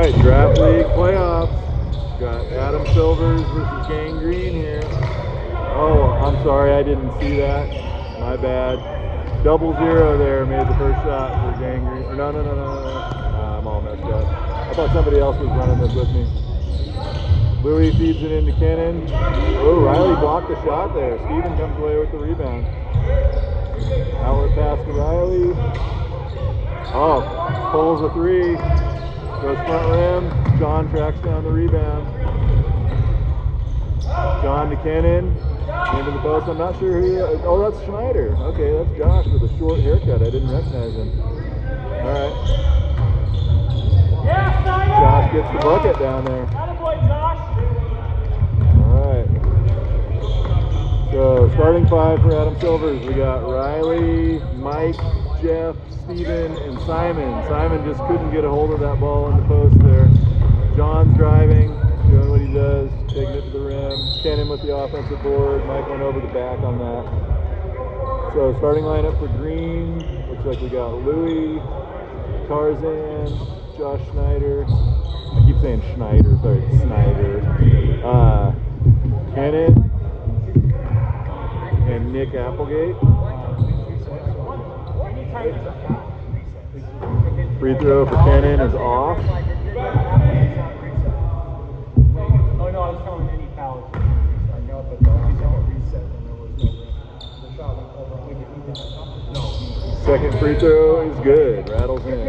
right, Draft League playoffs. Got Adam Silvers versus Gang Green here. Oh, I'm sorry, I didn't see that. My bad. 0-0 there, made the first shot for Gang Green. Or no. I'm all messed up. I thought somebody else was running this with me. Louis feeds it into Kennan. Oh, Riley blocked the shot there. Steven comes away with the rebound. Outlet pass to Riley. Oh, pulls a three. Goes front rim. John tracks down the rebound. John to Kennan. Into the post. I'm not sure who. Oh, that's Schneider. Okay, that's Josh with a short haircut. I didn't recognize him. All right. Josh gets the bucket down there. All right. So starting five for Adam Silvers. We got Riley, Mike, Jeff, Steven, and Simon. Simon just couldn't get a hold of that ball in the post there. John's driving, doing what he does, taking it to the rim. Kennan with the offensive board. Mike went over the back on that. So starting lineup for Green. Looks like we got Louis, Tarzan, Josh Schneider. I keep saying Schneider, sorry, it's Snyder. Kennan and Nick Applegate. Free throw for Kennan is off. Oh no, I was telling any foul. I know, but the reset and there was no the shot went over. No. Second free throw is good. Rattles in.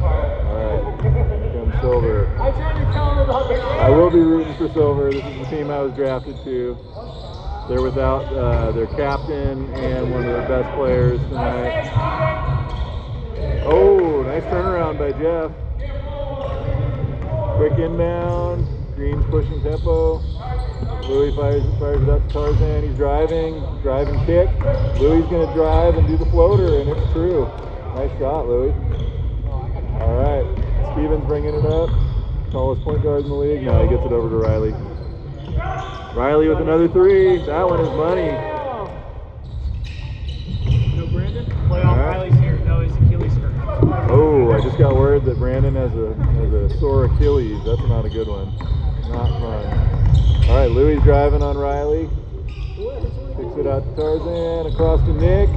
Alright. Comes Silver. I tried to tell him about the I will be rooting for Silver. This is the team I was drafted to. They're without their captain and one of their best players tonight. Oh, nice turnaround by Jeff. Quick inbound. Green's pushing tempo. Louis fires it up to Tarzan. He's driving kick. Louis going to drive and do the floater, and it's true. Nice shot, Louis. All right, Steven's bringing it up. Tallest point guard in the league. Now he gets it over to Riley. Riley with another three. That one is money. No, Brandon? Playoff Riley's here. No, his Achilles hurt. Oh, I just got word that Brandon has a sore Achilles. That's not a good one. Not fun. All right, Louis driving on Riley. Kicks it out to Tarzan. Across to Nick.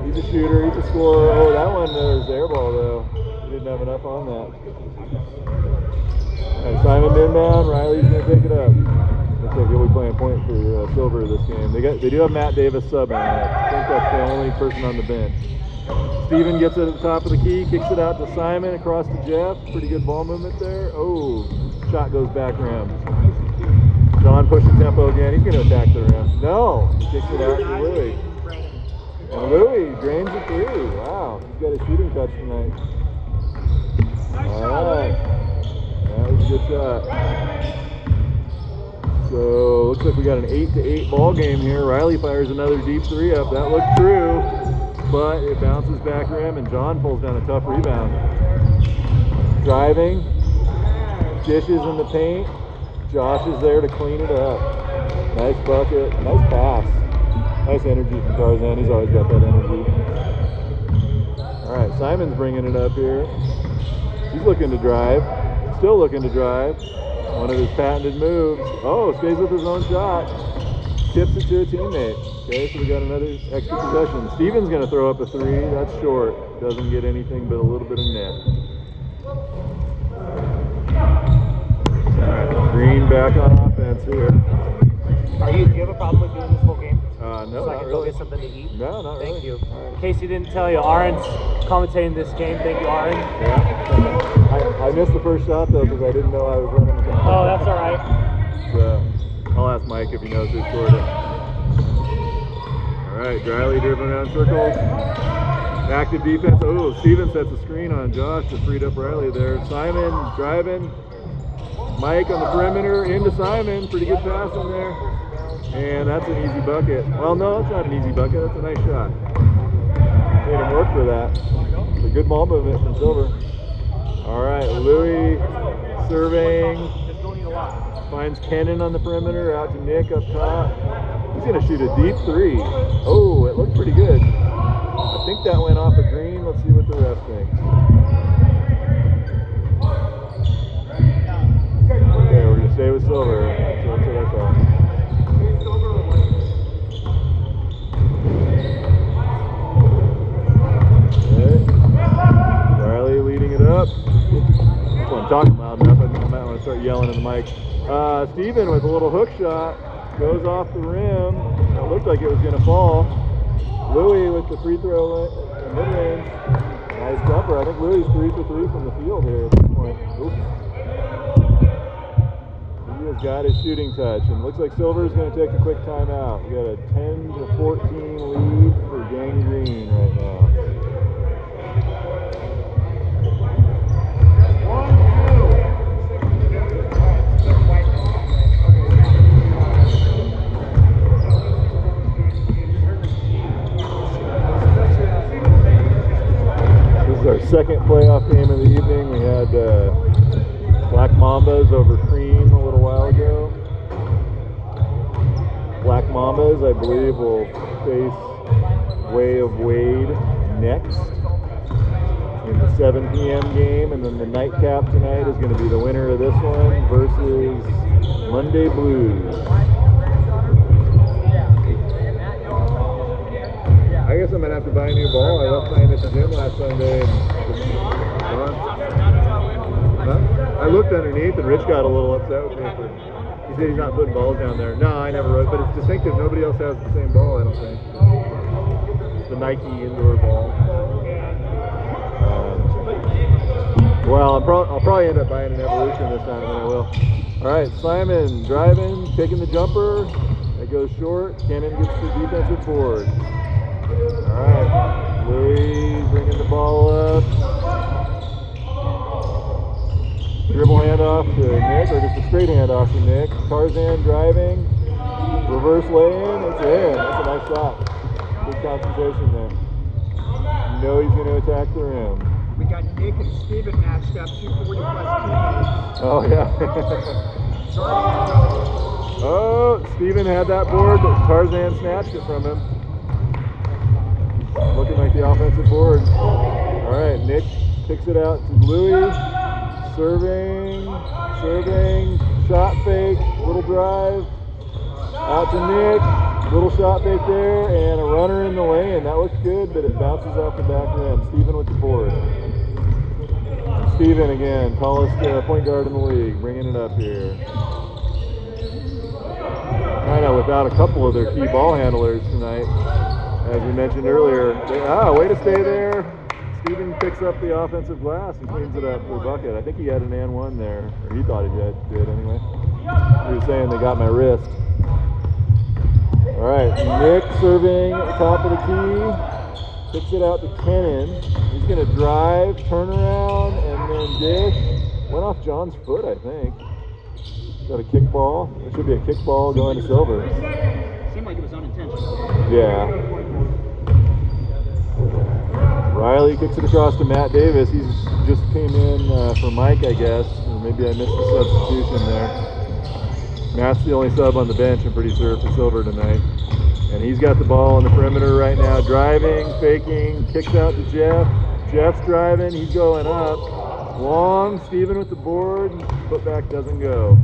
He's a shooter. He's a scorer. Oh, that one was air ball though. He didn't have enough on that. All right, Simon inbound. Riley's gonna pick it up. Looks like he'll be playing point for Silver this game. They do have Matt Davis subbing. I think that's the only person on the bench. Steven gets it at the top of the key, kicks it out to Simon, across to Jeff. Pretty good ball movement there. Oh, shot goes back rim. John pushing tempo again. He's going to attack the rim. No, he kicks it out to Louis. And Louis drains the three. Wow, he's got a shooting touch tonight. All right, that was a good shot. So looks like we got an 8-8 ball game here. Riley fires another deep three up. That looked true, but it bounces back rim, and John pulls down a tough rebound. Driving, dishes in the paint. Josh is there to clean it up. Nice bucket, nice pass. Nice energy from Tarzan. He's always got that energy. All right, Simon's bringing it up here. He's looking to drive. Still looking to drive. One of his patented moves. Oh, stays with his own shot. Tips it to a teammate. Okay, so we got another extra possession. Steven's going to throw up a three. That's short. Doesn't get anything but a little bit of net. All right, Green back on offense here. Do you have a problem with doing this whole game? No, so I not can really. go get something to eat? No, not really. Thank you. In case you didn't tell you, Aaron's commentating this game. Thank you, Aaron. Yeah. I missed the first shot though because I didn't know I was running the game. Oh, that's all right. So I'll ask Mike if he knows who scored it. All right, Riley dribbling around circles. Active defense. Oh, Steven sets a screen on Josh to freed up Riley there. Simon driving. Mike on the perimeter into Simon. Pretty good pass in there. And that's an easy bucket. Well, no, it's not an easy bucket. That's a nice shot. Made him work for that. It's a good ball movement from Silver. All right, Louis surveying. Finds Kennan on the perimeter. Out to Nick up top. He's going to shoot a deep three. Oh, it looked pretty good. I think that went off a green. Let's see what the ref thinks. Well, I'm talking loud enough. I might want to start yelling in the mic. Steven with a little hook shot. Goes off the rim. It looked like it was going to fall. Louis with the free throw mid-range. Nice jumper. I think Louis 3 for 3 from the field here at this point. Oops. He has got his shooting touch, and looks like Silver's going to take a quick timeout. We got a 10 to 14 lead for Gang Green right now. This is our second playoff game of the evening. We had Black Mambas over Cream a little while ago. Black Mambas, I believe, will face Way of Wade next in the 7 p.m. game, and then the nightcap tonight is going to be the winner of this one versus Monday Blues. I guess I'm going to have to buy a new ball. I left mine at the gym last Sunday. I looked underneath, and Rich got a little upset with me. He said he's not putting balls down there. No, I never wrote, but it's distinctive. Nobody else has the same ball, I don't think. The Nike indoor ball. Well, I'll probably end up buying an Evolution this time than I will. All right, Simon driving, taking the jumper. It goes short. Cannon gets the defensive board. All right, Louis bringing the ball up. Dribble handoff to Nick, or just a straight handoff to Nick. Tarzan driving. Reverse lay-in. It's in. That's a nice shot. Good concentration there. You know he's going to attack the rim. We got Nick and Steven matched up, 240 plus teammates. Oh, yeah. Oh, Steven had that board, but Tarzan snatched it from him. Looking like the offensive board. All right, Nick kicks it out to Louis. Serving, shot fake, little drive. Out to Nick, little shot fake there, and a runner in the lane. That looks good, but it bounces off the back rim. Steven with the board. Steven again, tallest point guard in the league, bringing it up here. Kind of without a couple of their key ball handlers tonight, as we mentioned earlier. Way to stay there. Steven picks up the offensive glass and cleans it up for a bucket. I think he had an and one there, or he thought he did anyway. He was saying they got my wrist. All right, Nick serving at the top of the key. Kicks it out to Kennan. He's going to drive, turn around, and then dish. Went off John's foot, I think. Got a kick ball. There should be a kick ball going to Silver. Seemed like it was unintentional. Yeah. Riley kicks it across to Matt Davis. He's just came in for Mike, I guess. Or maybe I missed the substitution there. Matt's the only sub on the bench, I'm pretty sure, for Silver tonight. And he's got the ball on the perimeter right now, driving, faking, kicks out to Jeff. Jeff's driving, he's going up. Long, Steven with the board, putback doesn't go.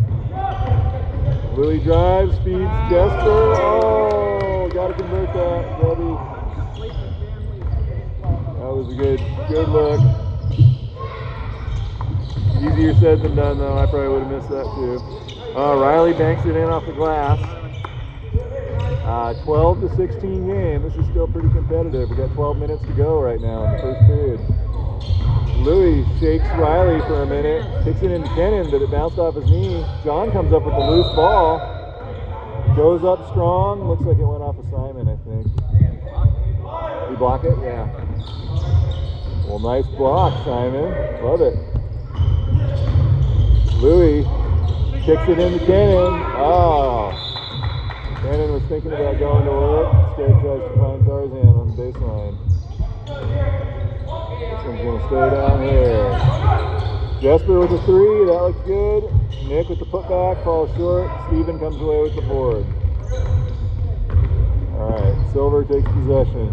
Louis drives, speeds, Jesper. Oh, got to convert that, Debbie. That was a good look. Easier said than done, though. I probably would have missed that, too. Riley banks it in off the glass. 12 to 16 game. This is still pretty competitive. We got 12 minutes to go right now in the first period. Louis shakes Riley for a minute, kicks it into Kennan, but it bounced off his knee. John comes up with a loose ball, goes up strong. Looks like it went off of Simon, I think. You block it? Yeah. Well, nice block, Simon. Love it. Louis kicks it into Kennan. Oh. Kennan was thinking about going to work. Instead tries to find Tarzan on the baseline. This one's going to stay down here. Jesper with a three. That looks good. Nick with the putback. Falls short. Steven comes away with the board. All right. Silver takes possession.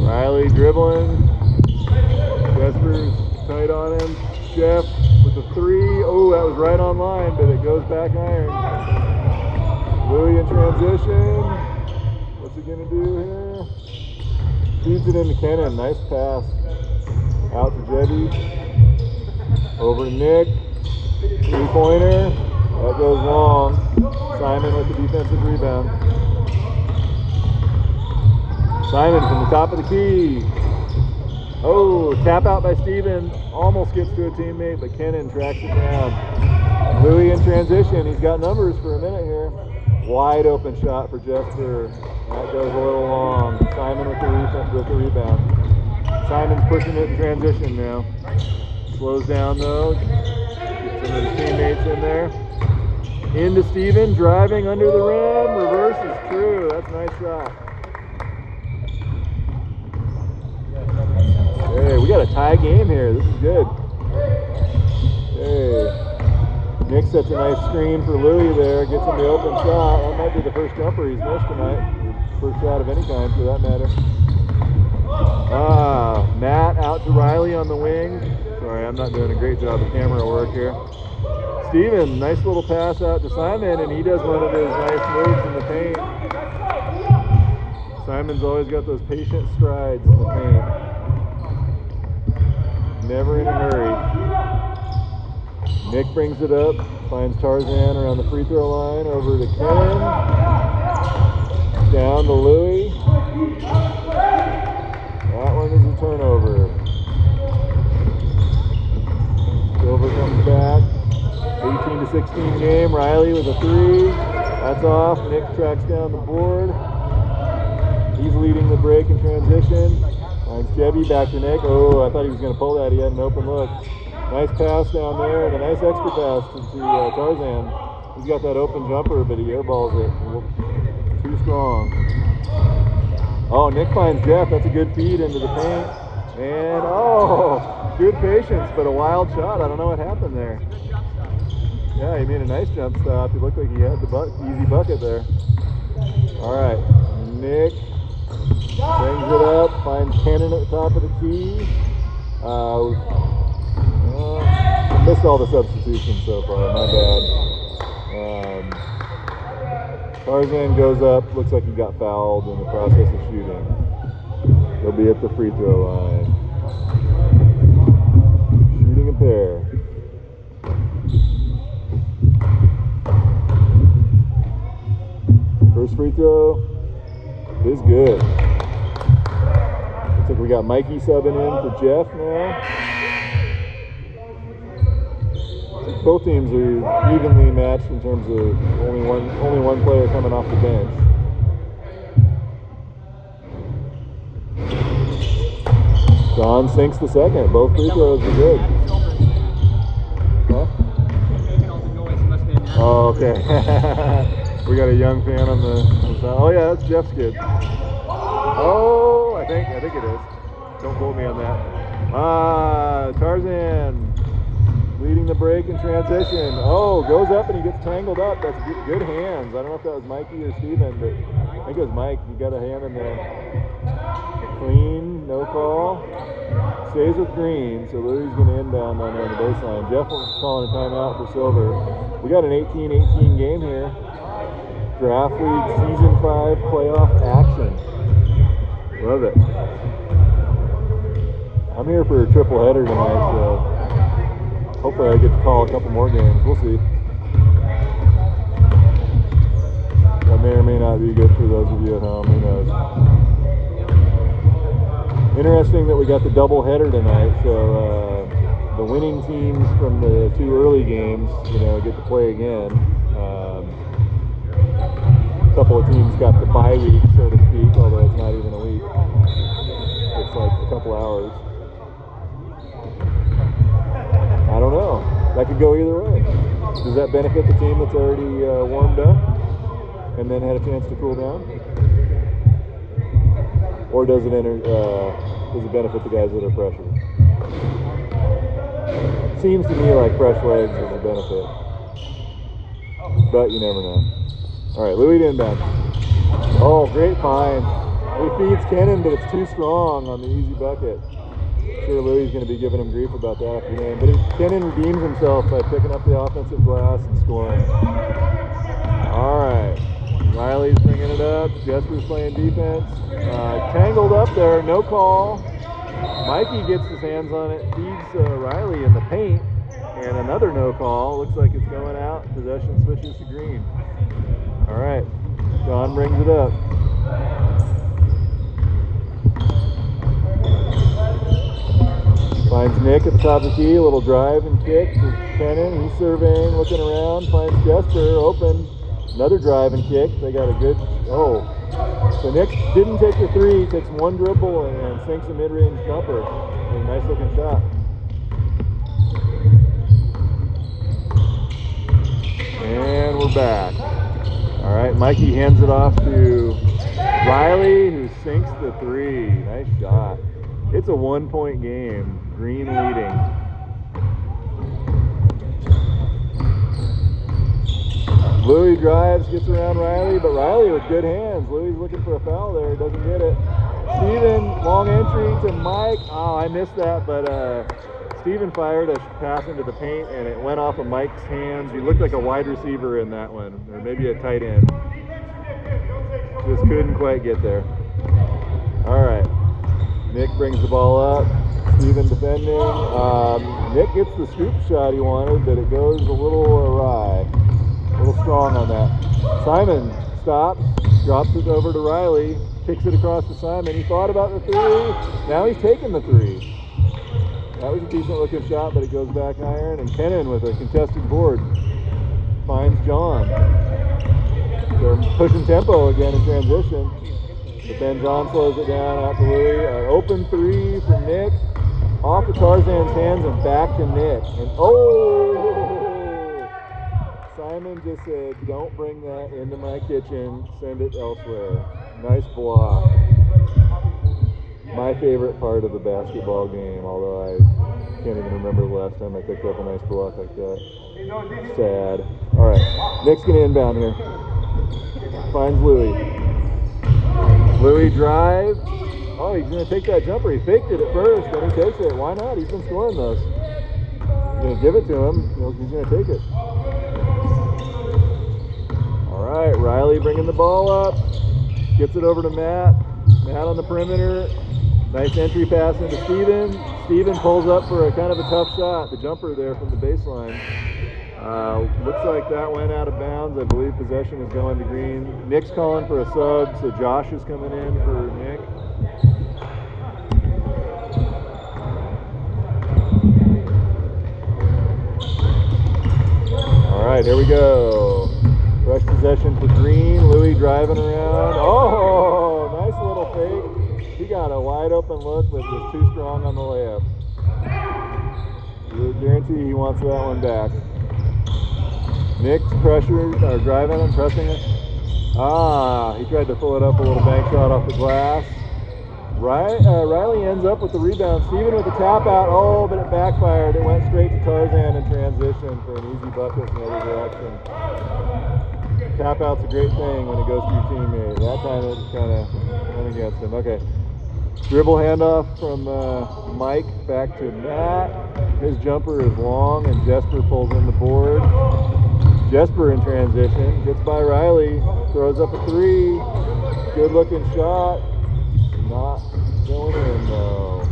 Riley dribbling. Jesper's tight on him. Jeff with the three. Oh, that was right on line, but it goes back iron. Louis in transition. What's he gonna do here? Feeds it into Kennan. Nice pass. Out to Jebby. Over to Nick. 3-pointer. That goes long. Simon with the defensive rebound. Simon from the top of the key. Oh, tap out by Steven. Almost gets to a teammate, but Kennan tracks it down. Louis in transition. He's got numbers for a minute here. Wide open shot for Jesper. That goes a little long. Simon with the rebound. Simon's pushing it in transition now. Slows down though. Gets some of his teammates in there. Into Steven, driving under the rim. Reverse is true. That's a nice shot. Hey, we got a tie game here. This is good. Hey. Nick sets a nice screen for Louis there. Gets him the open shot. That might be the first jumper he's missed tonight. First shot of any kind for that matter. Matt out to Riley on the wing. Sorry, I'm not doing a great job of camera work here. Steven, nice little pass out to Simon, and he does one of his nice moves in the paint. Simon's always got those patient strides in the paint. Never in a hurry. Nick brings it up, finds Tarzan around the free throw line, over to Ken. Down to Louis. That one is a turnover. Silver comes back. 18-16 game. Riley with a 3. That's off. Nick tracks down the board. He's leading the break in transition. Finds Jebby back to Nick. Oh, I thought he was going to pull that. He had an open look. Nice pass down there and a nice extra pass to Tarzan. He's got that open jumper, but he airballs it. Too strong. Oh, Nick finds Jeff. That's a good feed into the paint. And, oh, good patience, but a wild shot. I don't know what happened there. Yeah, he made a nice jump stop. He looked like he had the easy bucket there. All right, Nick brings it up, finds Kennan at the top of the key. Missed all the substitutions so far, my bad. Tarzan goes up, looks like he got fouled in the process of shooting. He'll be at the free throw line. Shooting a pair. First free throw is good. Looks like we got Mikey subbing in for Jeff now. Both teams are evenly matched in terms of only one player coming off the bench. Don sinks the second. Both free throws are good. Huh? Oh, okay. We got a young fan on the side. Oh yeah, that's Jeff's kid. Oh, I think it is. Don't quote me on that. Tarzan leading the break in transition. Oh, goes up and he gets tangled up. That's good hands. I don't know if that was Mikey or Steven, but I think it was Mike. He got a hand in there. Clean, no call. Stays with Green, so Louis going to inbound on the baseline. Jeff was calling a timeout for Silver. We got an 18-18 game here. Draft League Season 5 playoff action. Love it. I'm here for a triple header tonight, so hopefully I get to call a couple more games. We'll see. That may or may not be good for those of you at home. Who knows? Interesting that we got the double header tonight. So the winning teams from the 2 early games, get to play again. A couple of teams got the bye week, so to speak, although it's not even a week. It's like a couple hours. I don't know. That could go either way. Does that benefit the team that's already warmed up and then had a chance to cool down? Or does it benefit the guys that are fresher? Seems to me like fresh legs is a benefit. But you never know. All right, Louis inbound. Oh, great find. He feeds Kennan, but it's too strong on the easy bucket. Sure, Louis is going to be giving him grief about that after the game. But Kennan redeems himself by picking up the offensive glass and scoring. All right. Riley's bringing it up. Jesper's playing defense. Tangled up there, no call. Mikey gets his hands on it, feeds Riley in the paint, and another no call. Looks like it's going out. Possession switches to Green. All right, John brings it up. Finds Nick at the top of the key, a little drive and kick to Kenan. He's surveying, looking around, finds Jesper open. Another drive and kick. They got a good, so Nick didn't take the three, takes one dribble and sinks a mid-range jumper. A nice looking shot. And we're back. All right, Mikey hands it off to Riley, who sinks the three. Nice shot. It's a 1-point game. Green leading. Louis drives, gets around Riley, but Riley with good hands. Louis looking for a foul there, doesn't get it. Steven, long entry to Mike. Oh, I missed that, but Steven fired a pass into the paint and it went off of Mike's hands. He looked like a wide receiver in that one, or maybe a tight end. Just couldn't quite get there. All right. Nick brings the ball up. Steven defending. Nick gets the scoop shot he wanted, but it goes a little awry. A little strong on that. Simon stops, drops it over to Riley, kicks it across to Simon. He thought about the three. Now he's taking the three. That was a decent looking shot, but it goes back iron. And Kenan with a contested board finds John. They're pushing tempo again in transition. But then John slows it down out to Louis. Open three for Nick. Off of Tarzan's hands and back to Nick. And Simon just said, don't bring that into my kitchen. Send it elsewhere. Nice block. My favorite part of the basketball game, although I can't even remember the last time I picked up a nice block like that. Sad. All right, Nick's going to inbound here. Finds Louis. Louis drive. Oh, he's going to take that jumper. He faked it at first, then he takes it. Why not? He's been scoring those. He's going to give it to him. He's going to take it. All right, Riley bringing the ball up. Gets it over to Matt. Matt on the perimeter. Nice entry pass into Steven. Steven pulls up for a kind of a tough shot. The jumper there from the baseline. Looks like that went out of bounds. I believe possession is going to Green. Nick's calling for a sub, so Josh is coming in for Nick. All right, here we go. Fresh possession for Green. Louis driving around. Oh, nice little fake. He got a wide open look, but was too strong on the layup. You guarantee he wants that one back. Nick's pressure, driving and pressing it. He tried to pull it up a little bank shot off the glass. Riley ends up with the rebound. Steven with the tap out. Oh, but it backfired. It went straight to Tarzan in transition for an easy bucket in the other direction. Tap out's a great thing when it goes to your teammate. That time it kind of went against him. Okay. Dribble handoff from Mike back to Matt. His jumper is long and Jesper pulls in the board. Jesper in transition, gets by Riley, throws up a three. Good looking shot. Not going in though.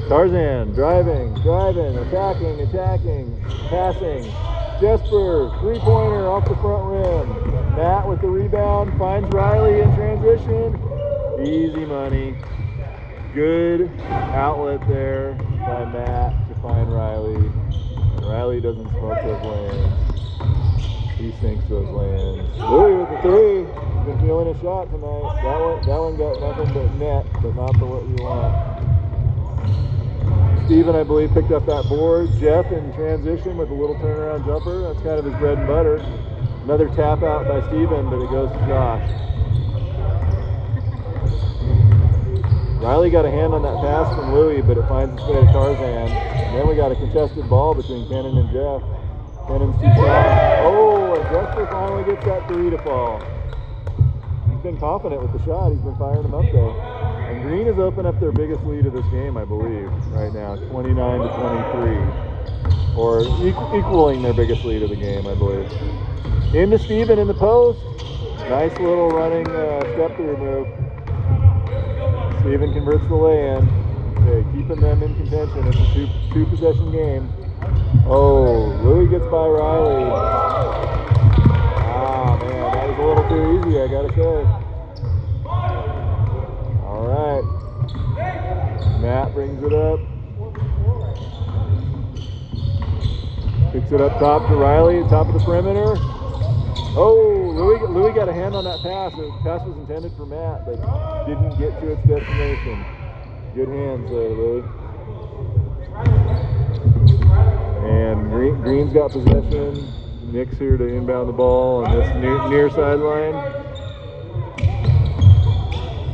Tarzan driving, attacking, passing. Jesper, three-pointer off the front rim. Matt with the rebound, finds Riley in transition. Easy money. Good outlet there by Matt to find Riley. Riley doesn't smoke those lanes. He sinks those lanes. Louis with the three. He's been feeling a shot tonight. That one got nothing but net, but not for what you want. Steven, I believe, picked up that board. Jeff in transition with a little turnaround jumper. That's kind of his bread and butter. Another tap out by Steven, but it goes to Josh. Riley got a hand on that pass from Louis, but it finds its way to Tarzan. And then we got a contested ball between Kenan and Jeff. Kenan's too strong. Oh, and Jesper finally gets that three to fall. He's been confident with the shot. He's been firing them up there. And Green has opened up their biggest lead of this game, I believe, right now, 29 to 23. Or equaling their biggest lead of the game, I believe. Into Steven in the post. Nice little running step through move. Steven converts the lay-in. Okay, keeping them in contention. It's a two possession game. Oh, Louis gets by Riley. Ah, man, that was a little too easy, I gotta say. All right. Matt brings it up. Picks it up top to Riley, top of the perimeter. Oh, Louis got a hand on that pass. The pass was intended for Matt, but didn't get to its destination. Good hands there, Louis. And Green's got possession. Nick's here to inbound the ball on this near sideline.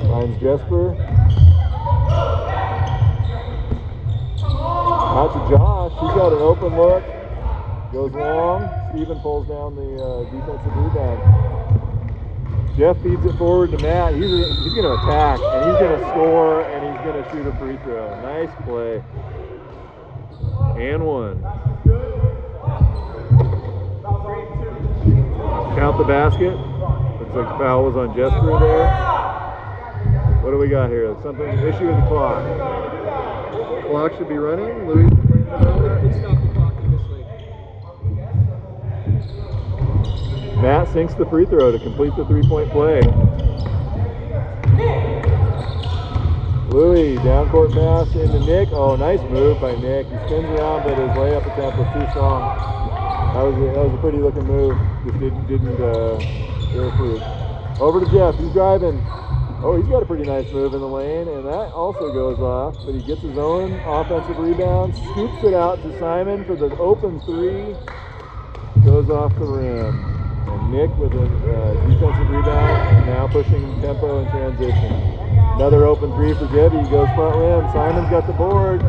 Finds Jesper. Out to Josh. He's got an open look. Goes long. Steven pulls down the defensive rebound. Jeff feeds it forward to Matt. He's going to attack, and he's going to score, and he's going to shoot a free throw. Nice play. And one. Count the basket. Looks like foul was on Jesper there. What do we got here? Something, issue with the clock. Clock should be running. Louis complaining about that. Matt sinks the free throw to complete the three-point play. Louis, down court pass into Nick. Oh, nice move by Nick. He spins around, but his layup attempt was too strong. That was a pretty looking move. Just didn't bear fruit. Over to Jeff. He's driving. Oh, he's got a pretty nice move in the lane, and that also goes off. But he gets his own offensive rebound, scoops it out to Simon for the open three. Goes off the rim. And Nick with a defensive rebound, now pushing tempo and transition. Another open three for Jebby, goes front rim. Simon's got the board.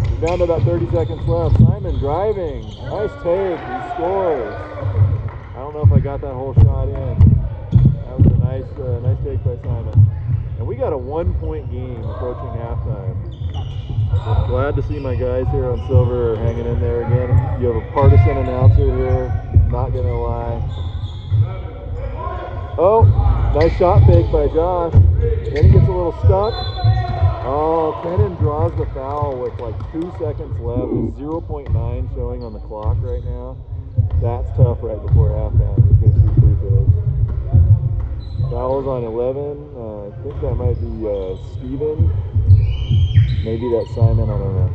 He's down to about 30 seconds left. Simon driving. Nice take. He scores. I don't know if I got that whole shot in. That was a nice take by Simon. And we got a 1-point game approaching halftime. So glad to see my guys here on Silver hanging in there again. You have a partisan announcer here. Not gonna lie. Oh, nice shot fake by Josh. Then he gets a little stuck. Oh, Kenan draws the foul with like 2 seconds left. There's 0.9 showing on the clock right now. That's tough right before halftime. He's going to shoot free throws. Foul's on 11. I think that might be Steven. Maybe that's Simon. I don't know.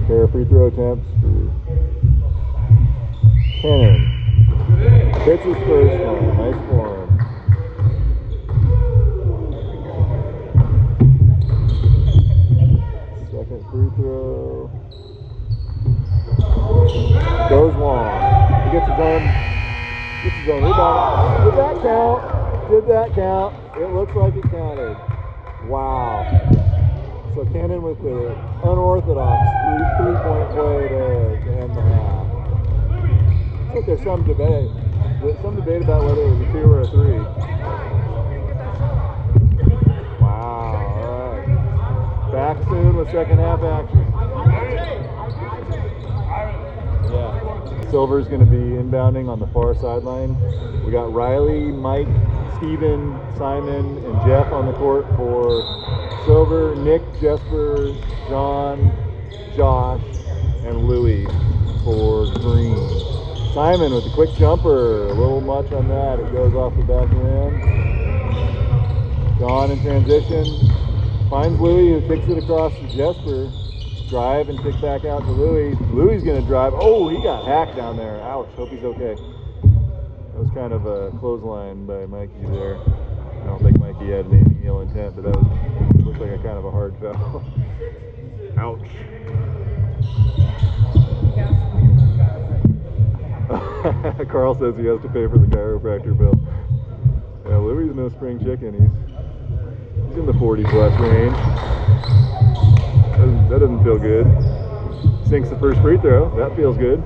Pair of free throw attempts for Kenan. Hits his first one. Nice form. Second free throw. Goes long. He gets his own rebound. Did that count? Did that count? It looks like it counted. Wow. So Kenan with the unorthodox three-point play to end the half. I think there's some debate about whether it was a 2 or a 3. Wow, all right. Back soon with second half action. Yeah. Silver's going to be inbounding on the far sideline. We got Riley, Mike, Steven, Simon, and Jeff on the court for Silver, Nick, Jesper, John, Josh, and Louis for Green. Simon with the quick jumper, a little much on that. It goes off the back rim. John in transition. Finds Louis, who kicks it across to Jesper. Drive and kick back out to Louis. Louis going to drive. Oh, he got hacked down there. Ouch. Hope he's okay. That was kind of a clothesline by Mikey there. I don't think Mikey had any ill intent, but that looked like a kind of a hard foul. Ouch. Carl says he has to pay for the chiropractor bill. Yeah, Louis' no spring chicken. He's in the 40 plus range. That doesn't feel good. Sinks the first free throw. That feels good.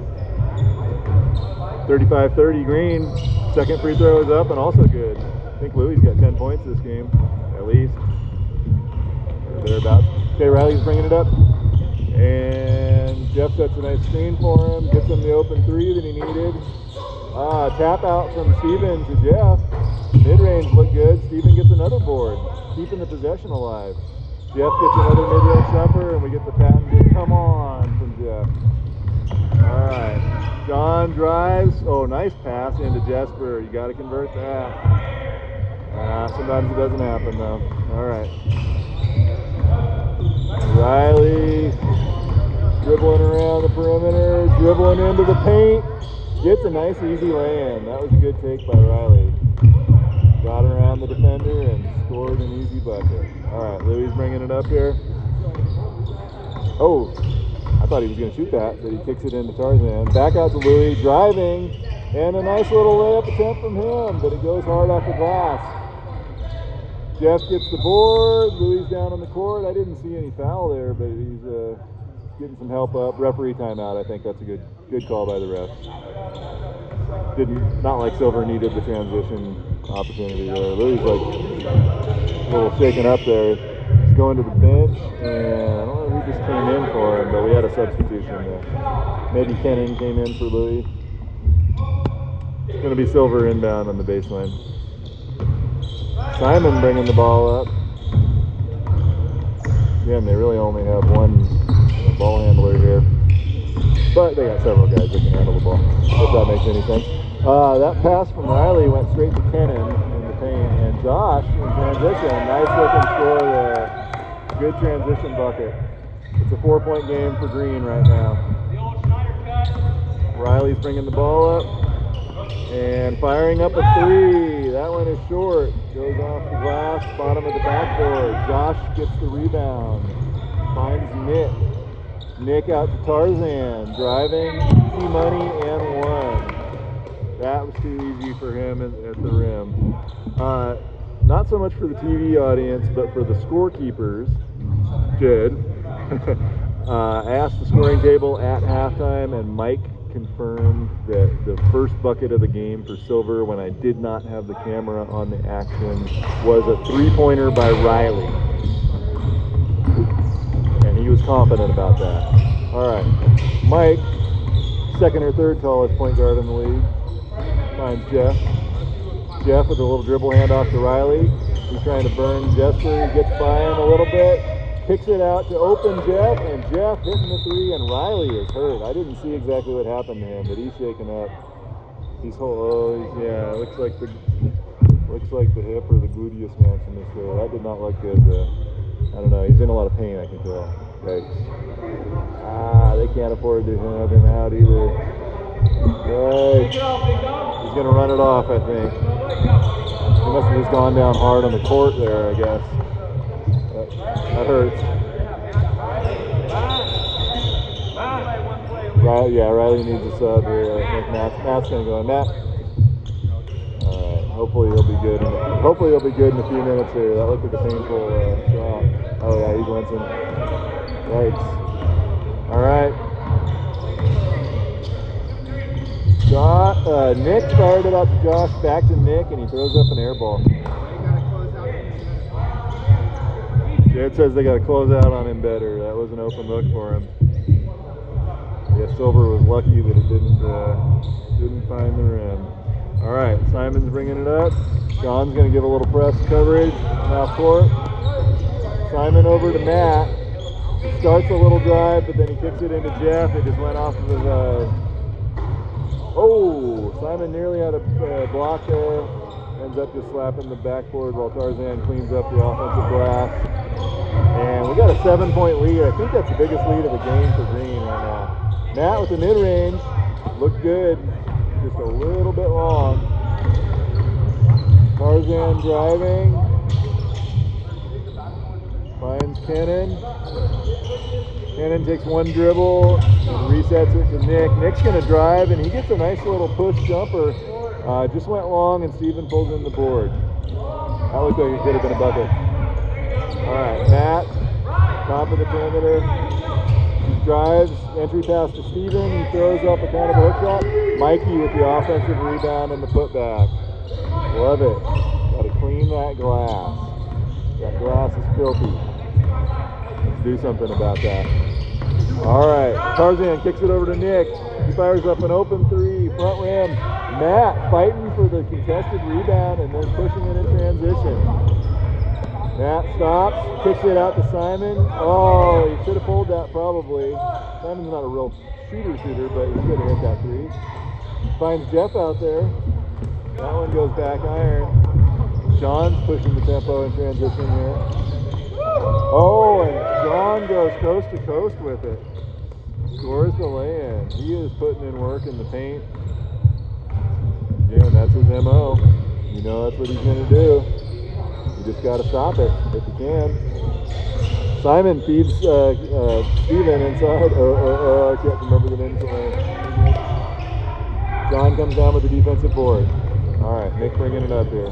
35-30 Green. Second free throw is up and also good. I think Louis got 10 points this game, at least. Or thereabouts. Okay, Riley's bringing it up. And Jeff sets a nice screen for him, gets him the open three that he needed. Tap out from Steven to Jeff. Mid-range looked good. Steven gets another board, keeping the possession alive. Jeff gets another mid-range jumper, and we get the patented come on from Jeff. All right. John drives. Oh, nice pass into Jesper. You got to convert that. Sometimes it doesn't happen, though. All right. Riley dribbling around the perimeter, dribbling into the paint. Gets a nice easy lay-in. That was a good take by Riley. Got around the defender and scored an easy bucket. All right, Louis bringing it up here. Oh, I thought he was going to shoot that, but he kicks it into Tarzan. Back out to Louis, driving, and a nice little layup attempt from him, but it goes hard off the glass. Jeff gets the board. Louis down on the court. I didn't see any foul there, but he's getting some help up. Referee timeout. I think that's a good call by the refs. Not like Silver needed the transition opportunity there. Louis like a little shaken up there. He's going to the bench, and I don't know who just came in for him, but we had a substitution there. Maybe Kennan came in for Louis. It's going to be Silver inbound on the baseline. Simon bringing the ball up. Again, they really only have one ball handler here, but they got several guys that can handle the ball, if that makes any sense. That pass from Riley went straight to Kennan in the paint, and Josh in transition. Nice looking score there. Good transition bucket. It's a 4-point game for Green right now. Riley's bringing the ball up and firing up a three. That one is short. Goes off the glass, bottom of the backboard. Josh gets the rebound. Finds Nick. Nick out to Tarzan. Driving, easy money, and one. That was too easy for him at the rim. Not so much for the TV audience, but for the scorekeepers, Jed, asked the scoring table at halftime, and Mike confirmed that the first bucket of the game for Silver, when I did not have the camera on the action, was a three-pointer by Riley. And he was confident about that. All right. Mike, second or third tallest point guard in the league, finds Jeff. Jeff with a little dribble handoff to Riley. He's trying to burn Jesper. He gets by him a little bit. Kicks it out to open Jeff, and Jeff hitting the three, and Riley is hurt. I didn't see exactly what happened to him, but he's shaken up. It looks like the hip or the gluteus maximus there. That did not look good. I don't know. He's in a lot of pain, I can tell. Yikes. They can't afford to have him out either. Right. He's gonna run it off, I think. He must have just gone down hard on the court there, I guess. That hurts. Riley needs a sub here. I think Matt's gonna go in. Matt. Alright, hopefully he'll be good. Hopefully he'll be good in a few minutes here. That looked like a painful shot. Oh yeah, he's wincing. Yikes. Alright. Nick fired it out to Josh, back to Nick, and he throws up an air ball. Jared says they got to close out on him better. That was an open look for him. Yeah, Silver was lucky that it didn't find the rim. All right, Simon's bringing it up. John's going to give a little press coverage off court. Simon over to Matt. He starts a little drive, but then he kicks it into Jeff. It just went off of his. Simon nearly had a block there. Ends up just slapping the backboard while Tarzan cleans up the offensive glass. And we got a 7-point lead. I think that's the biggest lead of the game for Green right now. Matt with the mid-range. Looked good. Just a little bit long. Tarzan driving. Finds Kennan. Kennan takes one dribble and resets it to Nick. Nick's going to drive, and he gets a nice little push jumper. Just went long, and Steven pulls in the board. That looked like it could have been a bucket. All right, Matt, top of the perimeter. He drives, entry pass to Steven. He throws up a kind of a hook shot. Mikey with the offensive rebound and the putback. Love it. Got to clean that glass. That glass is filthy. Let's do something about that. All right, Tarzan kicks it over to Nick. He fires up an open three, front rim. Matt fighting for the contested rebound and then pushing it in transition. Matt stops, kicks it out to Simon. Oh, he should have pulled that probably. Simon's not a real shooter, but he should have hit that three. Finds Jeff out there. That one goes back iron. John's pushing the tempo in transition here. Oh, and John goes coast to coast with it. Scores the lay-in. He is putting in work in the paint. Yeah, that's his MO. You know that's what he's going to do. You just got to stop it if you can. Simon feeds Steven inside. I can't remember the name of the man. John comes down with the defensive board. All right, Nick bringing it up here.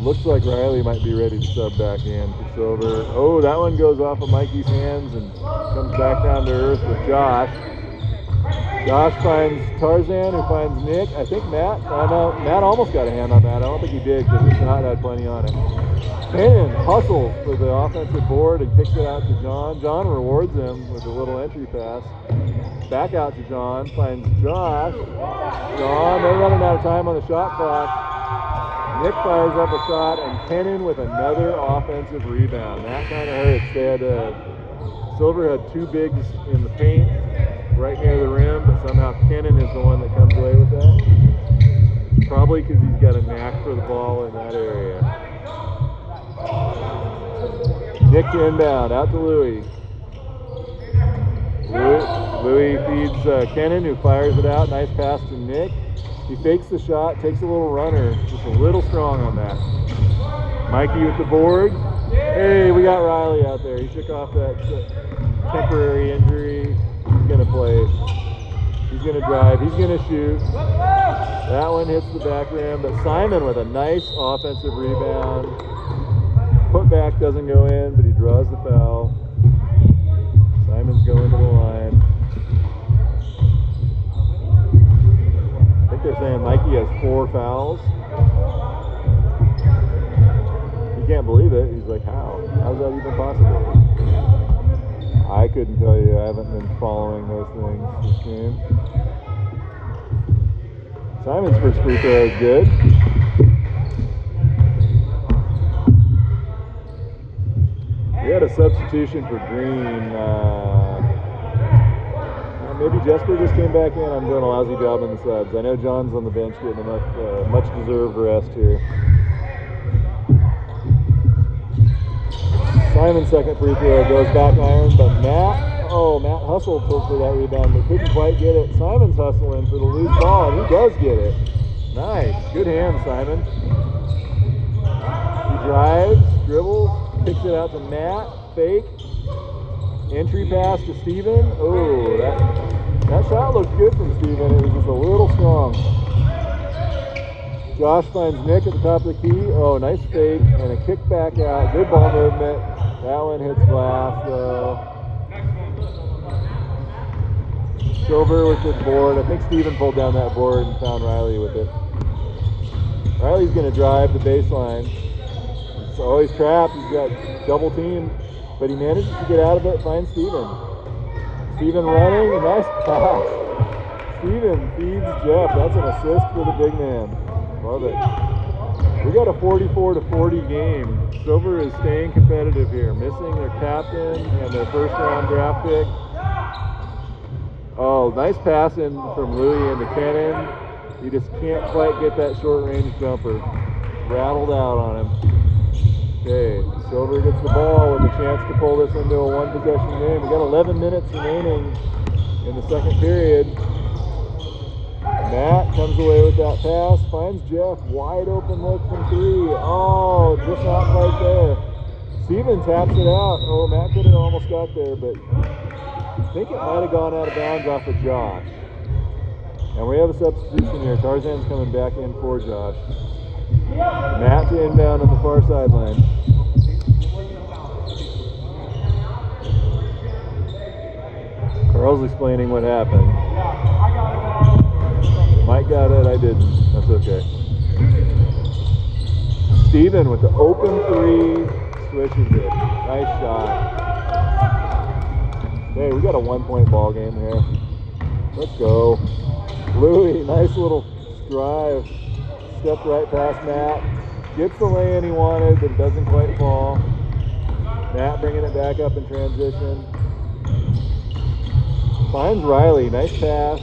Looks like Riley might be ready to sub back in for Silver. Oh, that one goes off of Mikey's hands and comes back down to earth with Josh. Josh finds Tarzan, who finds Nick. I think Matt. Matt almost got a hand on that. I don't think he did because the shot had plenty on it. Cannon hustles for the offensive board and kicks it out to John. John rewards him with a little entry pass. Back out to John. Finds Josh. John, they're running out of time on the shot clock. Nick fires up a shot, and Kennan with another offensive rebound. That kind of hurts. They had Silver had two bigs in the paint right near the rim, but somehow Kennan is the one that comes away with that. It's probably because he's got a knack for the ball in that area. Nick to inbound, out to Louie. Louie feeds Kennan, who fires it out. Nice pass to Nick. He fakes the shot, takes a little runner, just a little strong on that. Mikey with the board. Hey, we got Riley out there. He shook off that temporary injury. He's going to play. He's going to drive. He's going to shoot. That one hits the back rim, but Simon with a nice offensive rebound. Putback doesn't go in, but he draws the foul. Simon's going to the line. I think they're saying Mikey has 4 fouls. He can't believe it. He's like, how? How's that even possible? I couldn't tell you. I haven't been following those things this game. Simon's first free throw is good. We had a substitution for Green. Maybe Jesper just came back in. I'm doing a lousy job on the subs. I know John's on the bench getting a much deserved rest here. Simon's second free throw goes back iron, but Matt hustled for that rebound, but couldn't quite get it. Simon's hustling for the loose ball, and he does get it. Nice. Good hand, Simon. He drives, dribbles, kicks it out to Matt, fake. Entry pass to Steven. Oh, that shot looked good from Steven. It was just a little strong. Josh finds Nick at the top of the key. Oh, nice fake and a kick back out. Good ball movement. That one hits glass though. Silver with the board. I think Steven pulled down that board and found Riley with it. Riley's going to drive the baseline. So he's trapped. He's got double team. But he manages to get out of it, finds Steven. Steven running, a nice pass. Steven feeds Jeff. That's an assist for the big man. Love it. We got a 44-40 game. Silver is staying competitive here, missing their captain and their first round draft pick. Oh, nice pass in from Louie into Kennan. He just can't quite get that short range jumper. Rattled out on him. Okay, Silver gets the ball with a chance to pull this into a one-possession game. We got 11 minutes remaining in the second period. Matt comes away with that pass, finds Jeff, wide open look from 3. Oh, just not quite there. Steven taps it out. Oh, Matt could have almost got there, but I think it might have gone out of bounds off of Josh. And we have a substitution here. Tarzan's coming back in for Josh. Matt to inbound on the far sideline. Carl's explaining what happened. Mike got it, I didn't. That's okay. Steven with the open 3, swishes it. Nice shot. Hey, we got a 1-point ball game here. Let's go. Louie, nice little drive. Stepped right past Matt. Gets the lane he wanted, but it doesn't quite fall. Matt bringing it back up in transition. Finds Riley. Nice pass.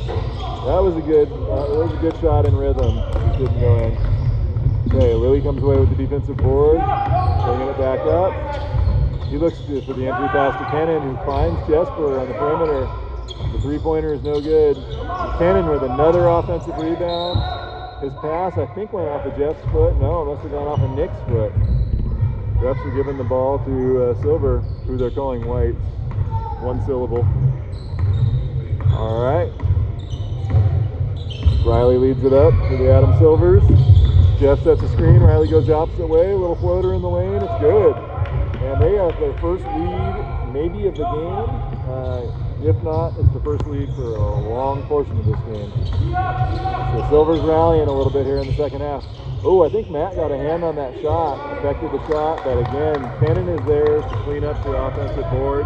That was a good shot in rhythm. It didn't go in. Okay, Louie comes away with the defensive board. Bringing it back up. He looks for the entry pass to Kennan, who finds Jesper on the perimeter. The three-pointer is no good. Kennan with another offensive rebound. His pass, I think, went off of Jeff's foot. No, it must have gone off of Nick's foot. Refs are giving the ball to Silver, who they're calling white. One syllable. All right. Riley leads it up to the Adam Silvers. Jeff sets a screen. Riley goes the opposite way. A little floater in the lane. It's good. And they have their first lead, maybe of the game. If not, it's the first lead for a long portion of this game. So Silver's rallying a little bit here in the second half. Oh, I think Matt got a hand on that shot. Affected the shot, but again, Kennan is there to clean up the offensive board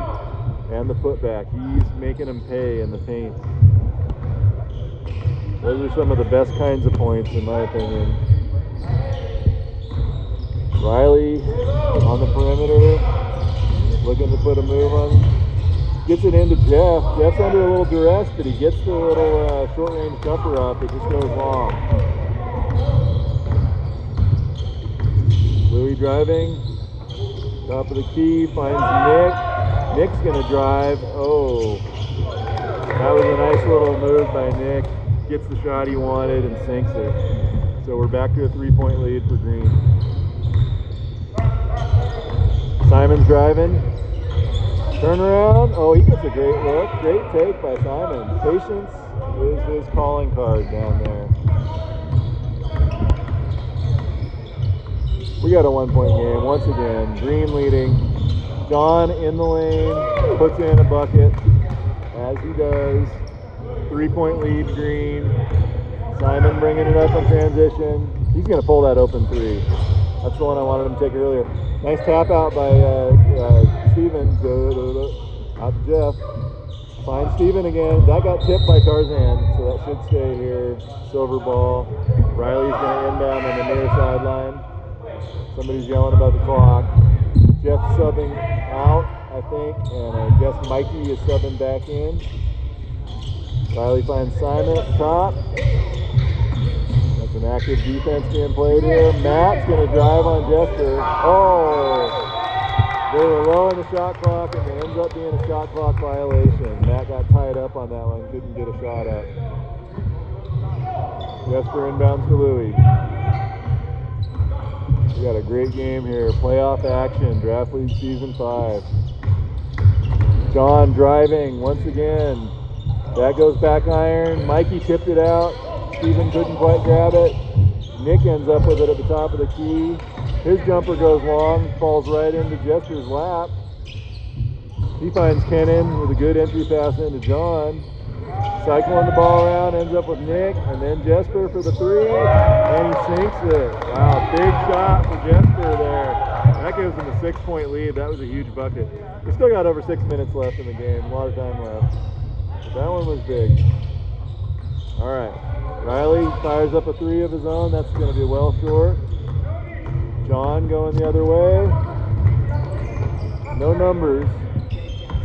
and the putback. He's making them pay in the paint. Those are some of the best kinds of points, in my opinion. Riley on the perimeter, looking to put a move on. Gets it into Jeff. Jeff's under a little duress, but he gets the little short-range jumper up. It just goes long. Louie driving. Top of the key, finds Nick. Nick's going to drive. Oh, that was a nice little move by Nick. Gets the shot he wanted and sinks it. So we're back to a 3-point lead for Green. Simon's driving. Turn around. Oh, he gets a great look. Great take by Simon. Patience is his calling card down there. We got a 1-point game once again. Green leading. John in the lane. Puts in a bucket. As he does. 3-point lead, Green. Simon bringing it up in transition. He's going to pull that open three. That's the one I wanted him to take earlier. Nice tap out by Steven. Out to Jeff. Finds Steven again. That got tipped by Tarzan, so that should stay here. Silver ball. Riley's going to inbound on the near sideline. Somebody's yelling about the clock. Jeff subbing out, I think, and I guess Mikey is subbing back in. Riley finds Simon at the top. That's an active defense being played here. Matt's going to drive on Jesper. Oh! They were low in the shot clock, and it ends up being a shot clock violation. Matt got tied up on that one, couldn't get a shot up. Jesper inbounds to Louie. We got a great game here. Playoff action, Draft League Season 5. John driving once again. That goes back iron. Mikey tipped it out. Steven couldn't quite grab it. Nick ends up with it at the top of the key. His jumper goes long, falls right into Jesper's lap. He finds Kennan with a good entry pass into John. Cycling the ball around, ends up with Nick, and then Jesper for the three, and he sinks it. Wow, big shot for Jesper there. That gives him a 6-point lead. That was a huge bucket. We still got over 6 minutes left in the game, a lot of time left. But that one was big. All right, Riley fires up a three of his own. That's going to be well short. John going the other way. No numbers.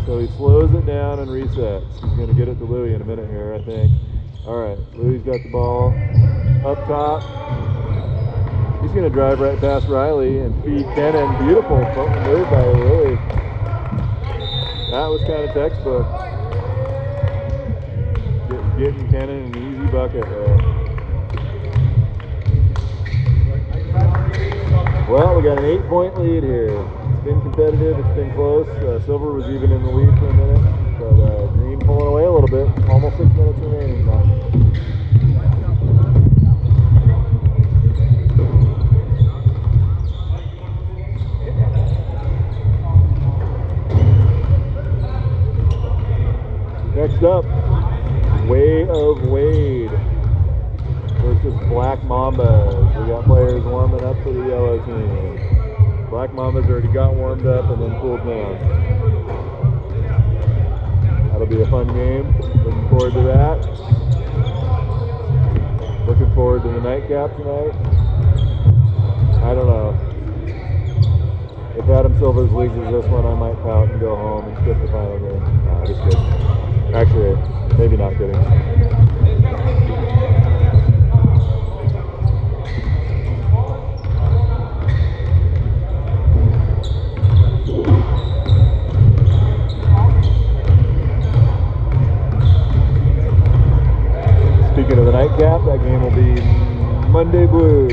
So he slows it down and resets. He's going to get it to Louie in a minute here, I think. All right, Louie's got the ball up top. He's going to drive right past Riley and feed Kennan. Beautiful move by Louie. That was kind of textbook. Getting Kennan an easy bucket there. Well, we got an 8-point lead here. It's been competitive, it's been close. Silver was even in the lead for a minute, but Green pulling away a little bit. Almost 6 minutes remaining now. Next up, Way of Wade versus Black Mambas. We got players warming up for the yellow team. Black Mama's already got warmed up and then cooled down. That'll be a fun game. Looking forward to that. Looking forward to the nightcap tonight. I don't know. If Adam Silvers loses this one, I might pout and go home and skip the final game. Nah, just kidding. Actually, maybe not kidding. Speaking of the nightcap, that game will be Monday Blues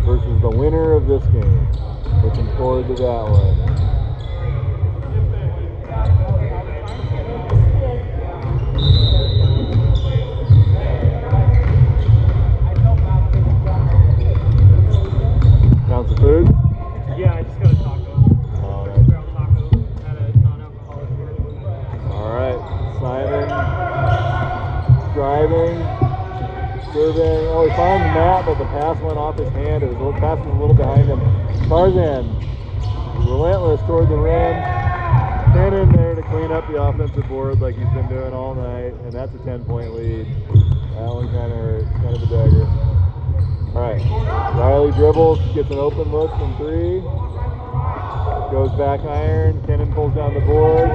versus the winner of this game. Looking forward to that one. Found some food? Yeah, I just got a taco. All right. Ground taco. Had a non-alcoholic beer. All right. Simon driving, surveying. Oh, he finds Matt, but the pass went off his hand. It was a pass was a little behind him. Tarzan, relentless toward the rim. Cannon there to clean up the offensive board like he's been doing all night, and that's a 10-point lead. That one kind of hurt, kind of a dagger. All right, Riley dribbles, gets an open look from 3. Goes back iron. Cannon pulls down the board.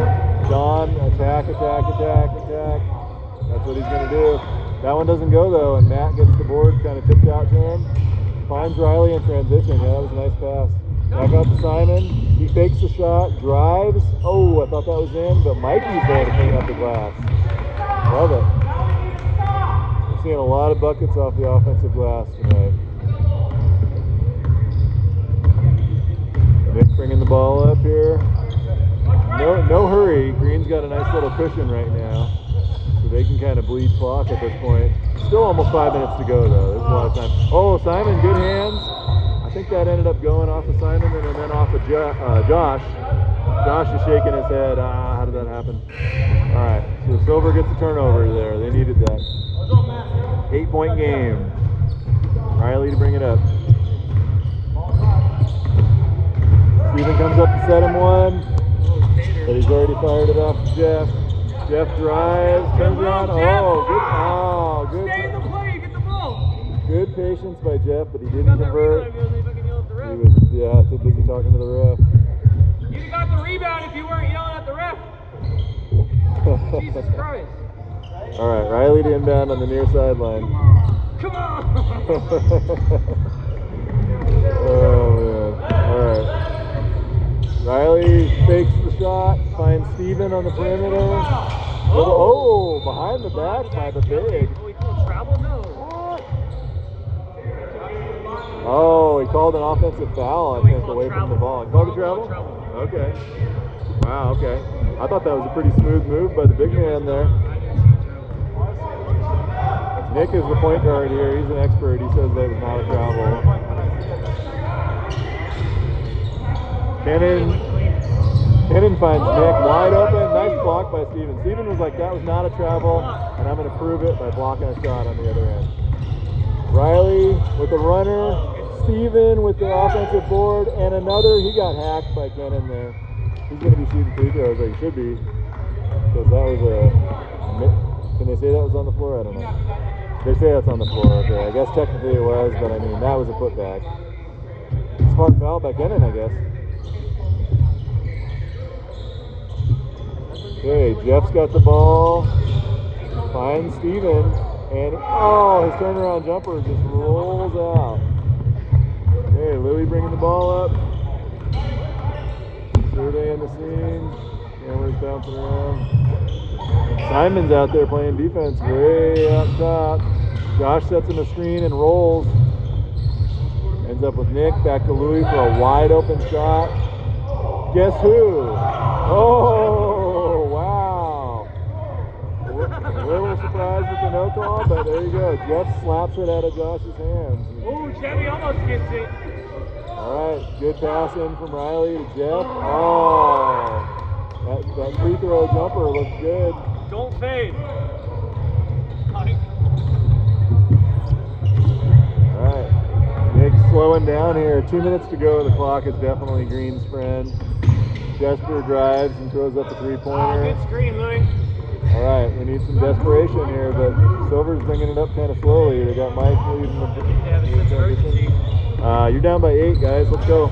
John, attack. That's what he's going to do. That one doesn't go though, and Matt gets the board kind of tipped out to him. Finds Riley in transition. Yeah, that was a nice pass. Back out to Simon. He fakes the shot, drives. Oh, I thought that was in, but Mikey's there to clean up the glass. Love it. We're seeing a lot of buckets off the offensive glass tonight. Nick bringing the ball up here. No hurry. Green's got a nice little cushion right now, so they can kind of bleed clock at this point. Still almost 5 minutes to go though. There's a lot of time. Oh, Simon, good hands. I think that ended up going off of Simon and then off of Josh. Josh is shaking his head. How did that happen? All right, so Silver gets a turnover there. They needed that. 8-point game. Riley to bring it up. Steven comes up to set him one, but he's already fired it off to Jeff. Jeff drives, turns around. Oh, good. Stay in the play, get the ball. Good patience by Jeff, but he didn't convert. He wasn't fucking yelling at the ref. He was, too busy talking to the ref. You got the rebound if you weren't yelling at the ref. Jesus Christ. All right, Riley to inbound on the near sideline. Come on. Oh, man. All right. Riley fakes the shot, finds Steven on the perimeter. Oh, behind the back by the big. Oh, he called travel? No. Oh, he called an offensive foul, I think, away from the ball. He called a travel? Okay. Wow, okay. I thought that was a pretty smooth move by the big man there. Nick is the point guard here. He's an expert. He says that was not a travel. Cannon finds Nick wide open. Nice block by Steven. Steven was like, that was not a travel, and I'm going to prove it by blocking a shot on the other end. Riley with the runner. Steven with the offensive board, and another. He got hacked by Cannon there. He's going to be shooting free throws like he should be, because that was a... Can they say that was on the floor? I don't know. They say that's on the floor. Okay, I guess technically it was, but I mean, that was a putback. Smart foul by Cannon, I guess. Okay, Jeff's got the ball. Finds Steven. And, oh, his turnaround jumper just rolls out. Okay, Louie bringing the ball up. Surveying the scene. Cameras bouncing around. Simon's out there playing defense way up top. Josh sets him a screen and rolls. Ends up with Nick. Back to Louie for a wide open shot. Guess who? Oh, wow. A little surprised with the no call, but there you go. Jeff slaps it out of Josh's hands. Oh, Chevy almost gets it. All right, good pass in from Riley to Jeff. Oh, that free throw jumper looks good. Don't fade. All right, Nick slowing down here. 2 minutes to go. The clock is definitely Green's friend. Jesper drives and throws up a three-pointer. Good screen, Louis. All right, we need some desperation here, but Silver's bringing it up kind of slowly. They got Mike leading the transition. You're down by 8, guys. Let's go.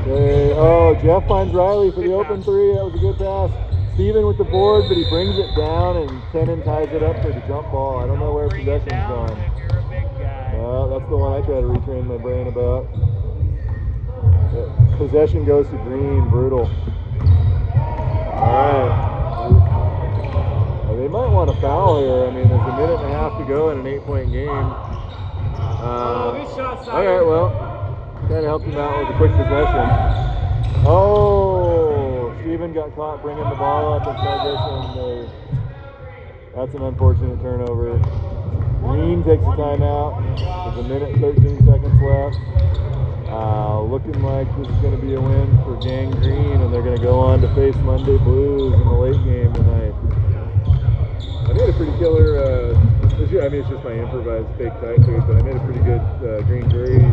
Okay. Oh, Jeff finds Riley for the open three. That was a good pass. Steven with the board, but he brings it down, and Kenan ties it up for the jump ball. I don't know where possession's gone. Well, that's the one I try to retrain my brain about. Possession goes to Green. Brutal. Alright. Well, they might want to foul here. I mean, there's a minute and a half to go in an 8-point game. Alright, well, kind of helped him out with a quick possession. Oh, Steven got caught bringing the ball up in transition. That's an unfortunate turnover. Green takes a timeout. There's a minute and 13 seconds left. Looking like this is going to be a win for Gang Green, and they're going to go on to face Monday Blues in the late game tonight. I made a pretty killer, I mean, it's just my improvised fake Thai food, but I made a pretty good green curry,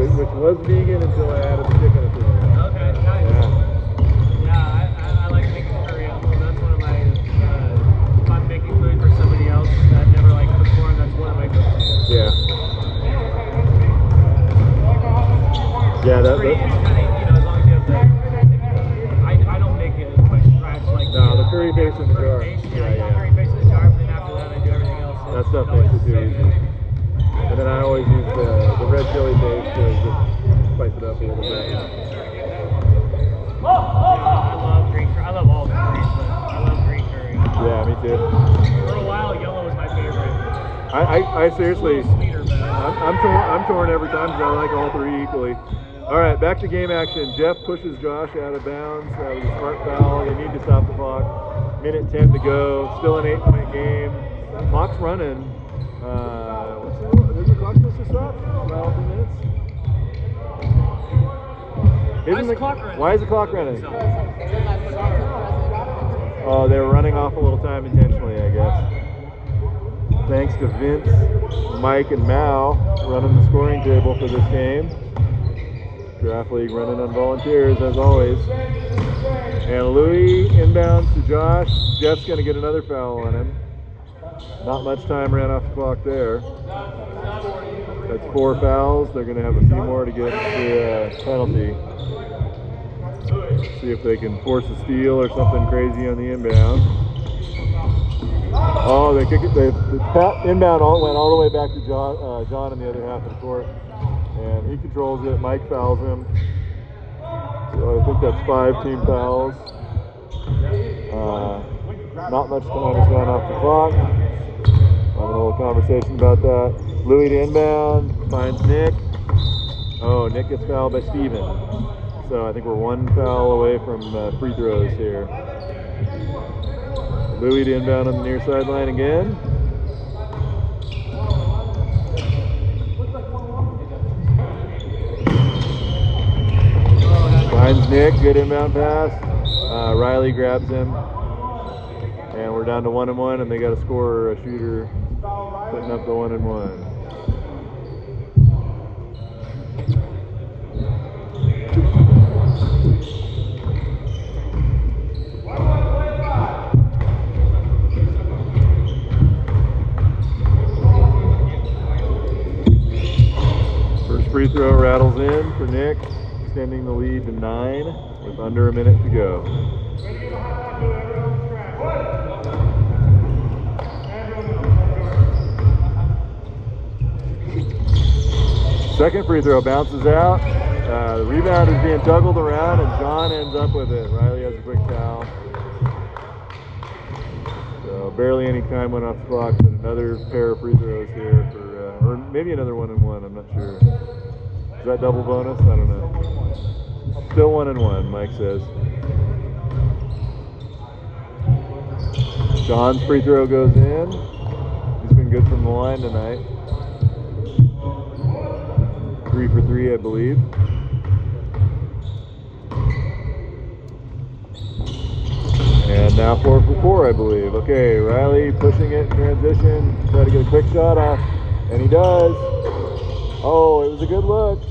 which was vegan until I added the chicken to it. Okay, nice. Yeah, I like making curry. That's one of my, if I'm making food for somebody else that I've never like before, that's one of my go-tos. Yeah. Yeah, As long as you have the, I don't make it from scratch like no, the curry base in the jar. Curry base in the jar, but then after that I do everything else. That stuff makes it too easy. And then I always use the red chili base to just spice it up a little bit. I love green curry. I love all curries, but I love green curry. Yeah, me too. For a while, yellow was my favorite. I seriously, It's a little sweeter, but I'm torn every time because I like all three equally. All right, back to game action. Jeff pushes Josh out of bounds. That was a smart foul. They need to stop the clock. Minute 10 to go. Still an 8-point game. Clock's running. Is the clock supposed to stop? About 2 minutes? Why is the clock running? Why is the clock running? Oh, they were running off a little time intentionally, I guess. Thanks to Vince, Mike, and Mao running the scoring table for this game. Draft League running on volunteers, as always. And Louis inbounds to Josh. Jeff's going to get another foul on him. Not much time ran off the clock there. That's 4 fouls. They're going to have a few more to get the penalty. See if they can force a steal or something crazy on the inbound. Oh, they kick it. The inbound went all the way back to John in the other half of the court. And he controls it. Mike fouls him. So I think that's 5 team fouls. Not much time has gone off the clock. Having a little conversation about that. Louis to inbound. Finds Nick. Oh, Nick gets fouled by Steven. So I think we're 1 foul away from free throws here. Louis to inbound on the near sideline again. Finds Nick, good inbound pass. Riley grabs him. And we're down to 1-1, and they got a scorer, a shooter, putting up the 1-1. First free throw rattles in for Nick, extending the lead to 9 with under a minute to go. Second free throw bounces out. The rebound is being juggled around, and John ends up with it. Riley has a quick foul. So barely any time went off the clock, but another pair of free throws here for, or maybe another 1-1. I'm not sure. Is that double bonus? I don't know. Still 1-1, Mike says. John's free throw goes in. He's been good from the line tonight. 3 for 3, I believe. And now 4 for 4, I believe. Okay, Riley pushing it in transition. Try to get a quick shot off. And he does. Oh, it was a good look.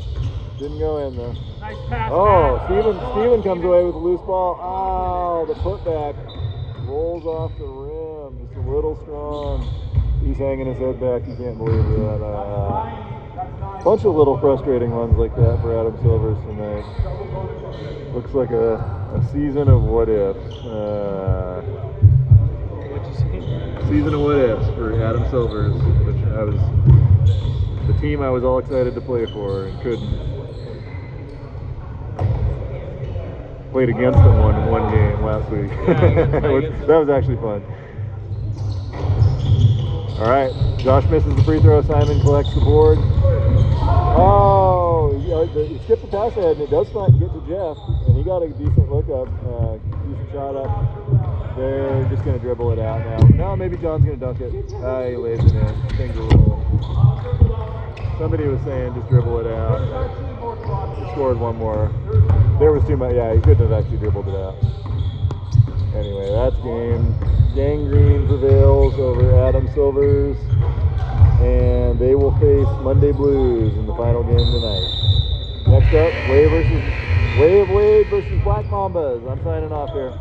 Didn't go in though. Nice pass. Oh, Matt. Steven comes away with a loose ball. Oh, the putback rolls off the rim. Just a little strong. He's hanging his head back. You can't believe that. Bunch of little frustrating ones like that for Adam Silvers tonight. Looks like a season of what ifs. What'd you say? Season of what ifs for Adam Silvers, which I was the team I was all excited to play for and couldn't. Played against them one game last week. That was actually fun. All right, Josh misses the free throw. Simon collects the board. Oh, he skipped the pass ahead, and it does not get to Jeff, and he got a decent look up, decent shot up. They're just going to dribble it out now. No, maybe John's going to dunk it. He lays it in. Finger roll. Somebody was saying just dribble it out. He scored one more. There was too much. Yeah, he couldn't have actually dribbled it out. Anyway, that's game. Gangrene prevails over Adam Silvers, and they will face Monday Blues in the final game tonight. Next up, Wave versus Black Mambas. I'm signing off here.